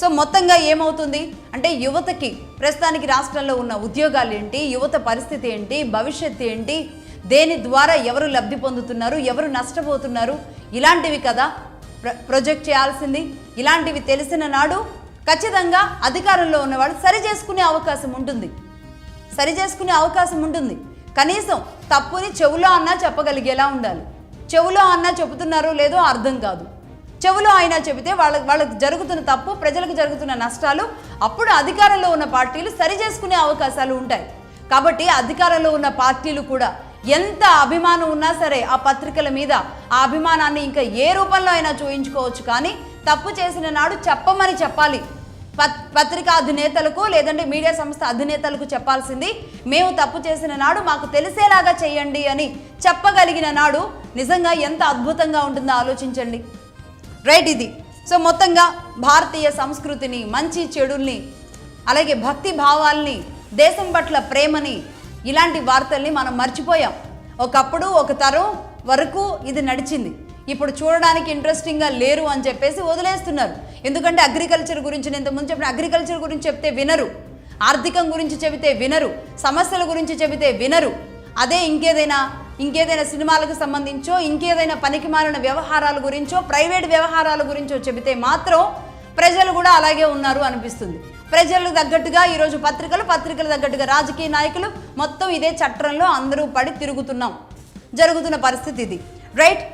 So మొత్తంగా ఏమవుతుంది అంటే యువతకి ప్రస్తుతానికి రాష్ట్రంలో ఉన్న ఉద్యోగాలు ఏంటి, యువత పరిస్థితి ఏంటి, భవిష్యత్తు ఏంటి, దేని ద్వారా ఎవరు లబ్ధి పొందుతున్నారు, ఎవరు నష్టపోతున్నారు, ఇలాంటివి కదా ప్రొజెక్ట్ చేయాల్సింది. ఇలాంటివి తెలిసిన నాడు ఖచ్చితంగా అధికారంలో ఉన్నవాళ్ళు సరి చేసుకునే అవకాశం ఉంటుంది. కనీసం తప్పుని చెవులో అన్నా చెప్పగలిగేలా ఉండాలి. చెవులో అన్నా చెబుతున్నారో లేదో అర్థం కాదు. చెవులో అయినా చెబితే వాళ్ళకి జరుగుతున్న తప్పు, ప్రజలకు జరుగుతున్న నష్టాలు అప్పుడు అధికారంలో ఉన్న పార్టీలు సరి చేసుకునే అవకాశాలు ఉంటాయి. కాబట్టి అధికారంలో ఉన్న పార్టీలు కూడా ఎంత అభిమానం ఉన్నా సరే ఆ పత్రికల మీద ఆ అభిమానాన్ని ఇంకా ఏ రూపంలో అయినా చూయించుకోవచ్చు. కానీ తప్పు చేసిన నాడు చెప్పమని చెప్పాలి. పత్రికా అధినేతలకు లేదంటే మీడియా సంస్థ అధినేతలకు చెప్పాల్సింది మేము తప్పు చేసిన నాడు మాకు తెలిసేలాగా చేయండి అని చెప్పగలిగిన నాడు నిజంగా ఎంత అద్భుతంగా ఉంటుందో ఆలోచించండి. రైట్, ఇది. సో మొత్తంగా భారతీయ సంస్కృతిని, మంచి చెడుల్ని, అలాగే భక్తి భావాల్ని, దేశం పట్ల ప్రేమని, ఇలాంటి వార్తల్ని మనం మర్చిపోయాం. ఒకప్పుడు ఒక తరం వరకు ఇది నడిచింది. ఇప్పుడు చూడడానికి ఇంట్రెస్టింగ్గా లేరు అని చెప్పేసి వదిలేస్తున్నారు. ఎందుకంటే అగ్రికల్చర్ గురించి నేను ఇంతకుముందు చెప్పిన అగ్రికల్చర్ గురించి చెప్తే వినరు, ఆర్థికం గురించి చెబితే వినరు, సమస్యల గురించి చెబితే వినరు. అదే ఇంకేదైనా సినిమాలకు సంబంధించో ఇంకేదైనా పనికిమాలిన వ్యవహారాల గురించో ప్రైవేట్ వ్యవహారాల గురించో చెబితే మాత్రం ప్రజలు కూడా అలాగే ఉన్నారు అనిపిస్తుంది. ప్రజలకు తగ్గట్టుగా ఈరోజు పత్రికలు తగ్గట్టుగా రాజకీయ నాయకులు మొత్తం ఇదే చట్రంలో అందరూ పడి తిరుగుతున్నాం. జరుగుతున్న పరిస్థితి ఇది. రైట్.